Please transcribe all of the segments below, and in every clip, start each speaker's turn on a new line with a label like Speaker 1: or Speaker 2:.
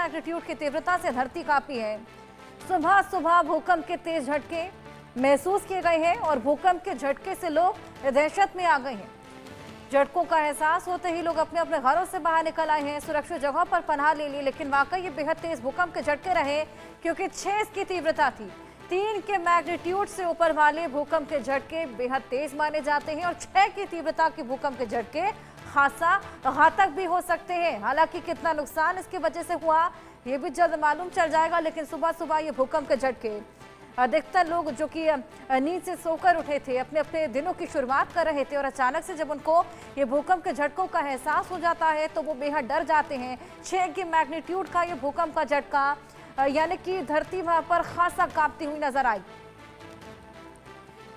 Speaker 1: Magnitude की तीव्रता से धरती कांपी है। सुबह सुबह भूकंप के तेज झटके महसूस किए गए हैं और भूकंप के झटके से लोग दहशत में आ गए हैं। झटकों का एहसास होते ही लोग अपने अपने घरों से बाहर निकल आए हैं, सुरक्षित जगहों पर पनाह ले ली। लेकिन वाकई ये बेहद तेज भूकंप के झटके रहे, क्योंकि 6 इसकी तीव्रता थी। 3 के मैग्नीट्यूड से ऊपर वाले भूकंप के झटके बेहद तेज माने जाते हैं और 6 की तीव्रता के भूकंप के झटके खासा घातक भी हो सकते हैं। हालांकि कितना नुकसान इसकी वजह से हुआ ये भी जल्द मालूम चल जाएगा। लेकिन सुबह सुबह ये भूकंप के झटके, अधिकतर लोग जो कि नींद से सोकर उठे थे, अपने अपने दिनों की शुरुआत कर रहे थे और अचानक से जब उनको ये भूकंप के झटकों का एहसास हो जाता है तो वो बेहद डर जाते हैं। 6 के मैग्नीट्यूड का ये भूकंप का झटका, यानी कि धरती वहां पर खासा कांपती हुई नजर आई।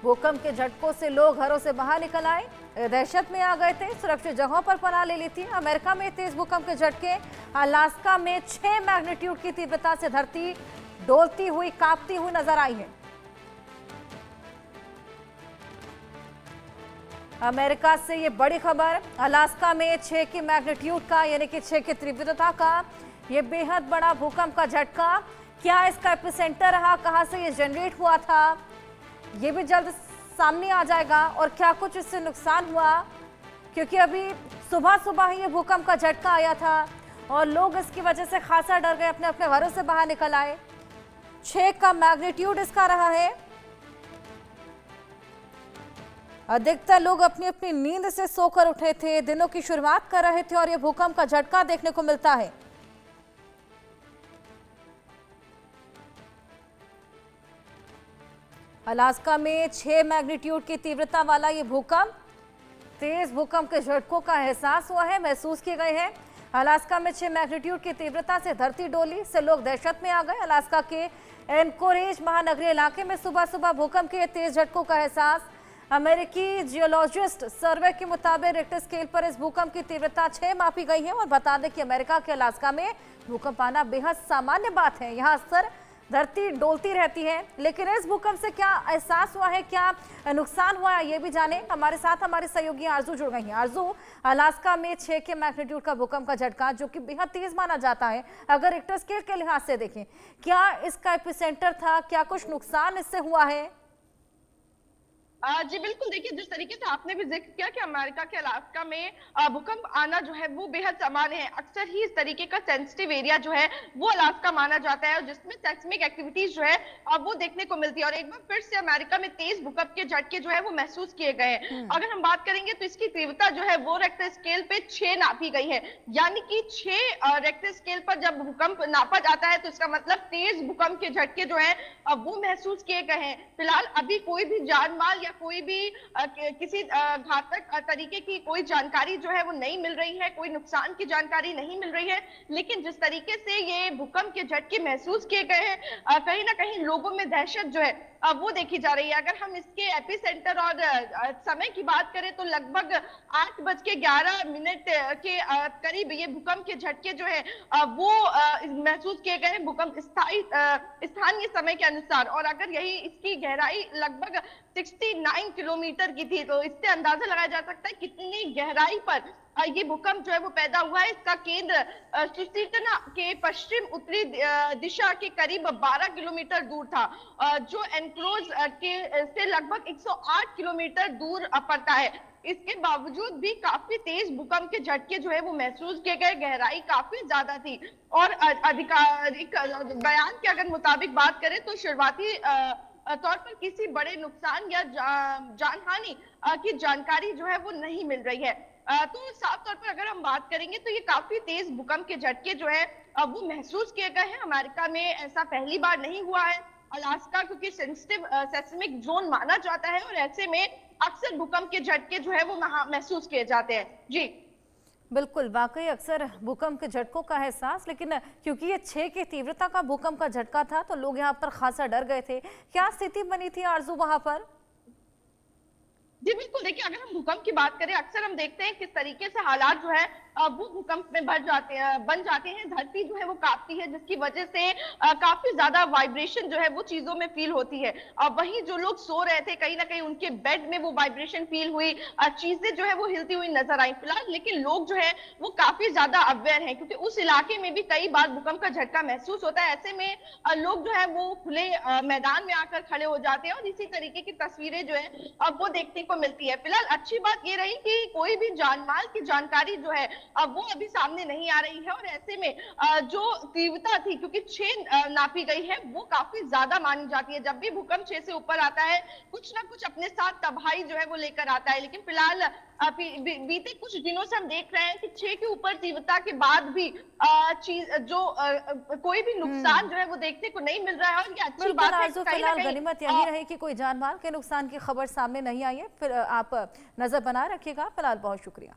Speaker 1: भूकंप के झटकों से लोग घरों से बाहर निकल आए, दहशत में आ गए थे, सुरक्षित जगहों पर पनाह ले ली थी। अमेरिका में तेज भूकंप के झटके, अलास्का में 6 मैग्नीट्यूड की तीव्रता से धरती डोलती हुई कांपती हुई नजर आई है। अमेरिका से ये बड़ी खबर, अलास्का में 6 की मैग्नीट्यूड का यानी कि 6 की तीव्रता का ये बेहद बड़ा भूकंप का झटका। क्या इसका एपिसेंटर रहा, कहां से ये जनरेट हुआ था, ये भी जल्द सामने आ जाएगा। और क्या कुछ इससे नुकसान हुआ, क्योंकि अभी सुबह सुबह ही ये भूकंप का झटका आया था और लोग इसकी वजह से खासा डर गए, अपने अपने घरों से बाहर निकल आए। 6 का मैग्नीट्यूड इसका रहा है। अधिकतर लोग अपनी अपनी नींद से सोकर उठे थे, दिनों की शुरुआत कर रहे थे और यह भूकंप का झटका देखने को मिलता है। अलास्का में 6 मैग्नीट्यूड की तीव्रता वाला ये भूकंप, तेज भूकंप के झटकों का एहसास हुआ है, महसूस किए गए हैं। अलास्का में 6 मैग्नीट्यूड की तीव्रता से धरती डोली, से लोग दहशत में आ गए। अलास्का के एनकोरेज महानगरीय इलाके में सुबह सुबह भूकंप के तेज झटकों का एहसास। अमेरिकी जियोलॉजिस्ट सर्वे के मुताबिक रिक्टर स्केल पर इस भूकंप की तीव्रता 6 मापी गई है। और बता दें कि अमेरिका के अलास्का में भूकंप आना बेहद सामान्य बात है, यहाँ अक्सर धरती डोलती रहती है। लेकिन इस भूकंप से क्या एहसास हुआ है, क्या नुकसान हुआ है, ये भी जाने। हमारे साथ हमारे सहयोगी आरजू जुड़ गई हैं। आरजू, अलास्का में 6 के मैग्नीट्यूड का भूकंप का झटका, जो कि बेहद तेज माना जाता है अगर रिक्टर स्केल के लिहाज से देखें, क्या इसका एपिसेंटर था, क्या कुछ नुकसान इससे हुआ है?
Speaker 2: जी बिल्कुल, देखिए जिस तरीके से आपने भी जिक्र किया कि अमेरिका के अलास्का में भूकंप आना जो है वो बेहद सामान्य है। अक्सर ही इस तरीके का सेंसिटिव एरिया जो है वो अलास्का माना जाता है और जिसमें सेस्मिक एक्टिविटीज जो है वो देखने को मिलती है। और एक बार फिर से अमेरिका में तेज भूकंप के झटके जो है वो महसूस किए गए हैं। अगर हम बात करेंगे तो इसकी तीव्रता जो है वो रेक्टर स्केल पे 6 नापी गई है, यानी कि 6 रेक्टर स्केल पर जब भूकंप नापा जाता है तो इसका मतलब तेज भूकंप के झटके जो है वो महसूस किए गए हैं। फिलहाल अभी कोई भी जान माल कोई भी किसी घातक तरीके की कोई जानकारी जो है वो नहीं मिल रही है, कोई नुकसान की जानकारी नहीं मिल रही है। लेकिन जिस तरीके से ये भूकंप के झटके महसूस किए गए हैं, कहीं ना कहीं लोगों में दहशत जो है वो देखी जा रही है। अगर हम इसके एपिसेंटर और समय की बात करें तो लगभग 8:11 के करीब ये भूकंप के झटके जो है वो महसूस किए गए हैं भूकंप स्थानीय समय के अनुसार। और अगर यही इसकी गहराई लगभग 69 किलोमीटर की थी तो इससे अंदाजा लगाया जा सकता है कितनी गहराई पर ये भूकंप जो है वो पैदा हुआ है। इसका केंद्र सुसीतना के पश्चिम उत्तरी दिशा के करीब 12 किलोमीटर दूर था, जो एनक्रोज के से लगभग 108 किलोमीटर दूर पड़ता है। इसके बावजूद भी काफी तेज भूकंप के झटके जो है वो महसूस किए गए, गहराई काफी ज्यादा थी। और आधिकारिक बयान के अगर मुताबिक बात करें तो शुरुआती तौर पर किसी बड़े नुकसान या जानहानि की जानकारी जो है वो नहीं मिल रही है। तो साफ तौर पर अगर हम बात करेंगे तो ये काफी तेज भूकंप के झटके जो है वो महसूस किए गए हैं। अमेरिका में ऐसा पहली बार नहीं हुआ है। अलास्का क्योंकि सेंसिटिव सेस्मिक जोन माना जाता है और ऐसे में अक्सर भूकंप के झटके जो है वो महसूस किए जाते हैं। जी
Speaker 1: बिल्कुल, वाकई अक्सर भूकंप के झटकों का एहसास, लेकिन क्योंकि ये 6 की तीव्रता का भूकंप का झटका था तो लोग यहाँ पर खासा डर गए थे। क्या स्थिति बनी थी आरजू वहां पर?
Speaker 2: जी बिल्कुल, देखिए अगर हम भूकंप की बात करें अक्सर हम देखते हैं किस तरीके से हालात जो है वो भूकंप में बन जाते हैं। धरती जो है वो कांपती है, जिसकी वजह से काफी ज्यादा वाइब्रेशन जो है वो चीजों में फील होती है। वहीं जो लोग सो रहे थे, कहीं ना कहीं उनके बेड में वो वाइब्रेशन फील हुई, चीजें जो है वो हिलती हुई नजर आई फिलहाल। लेकिन लोग जो है वो काफी ज्यादा अवेयर हैं, क्योंकि उस इलाके में भी कई बार भूकंप का झटका महसूस होता है। ऐसे में लोग जो है वो खुले मैदान में आकर खड़े हो जाते हैं और इसी तरीके की तस्वीरें जो है वो देखने को मिलती है। फिलहाल अच्छी बात ये रही कि कोई भी जानमाल की जानकारी जो है वो अभी सामने नहीं आ रही है। और ऐसे में जो तीव्रता थी, क्योंकि 6 नापी गई है, वो काफी ज्यादा मानी जाती है। जब भी भूकंप 6 से ऊपर आता है, कुछ ना कुछ अपने साथ तबाही जो है वो लेकर आता है। लेकिन फिलहाल बीते कुछ दिनों से हम देख रहे हैं कि 6 के ऊपर तीव्रता के बाद भी कोई भी नुकसान जो है वो देखने को नहीं मिल रहा है। और ये अच्छी
Speaker 1: बिल्कुल
Speaker 2: बात है।
Speaker 1: आरज़ू, फिलहाल गनीमत यही रही कि कोई जानमाल के नुकसान की खबर सामने नहीं आई है। फिर आप नजर बनाए रखिएगा। फिलहाल बहुत शुक्रिया।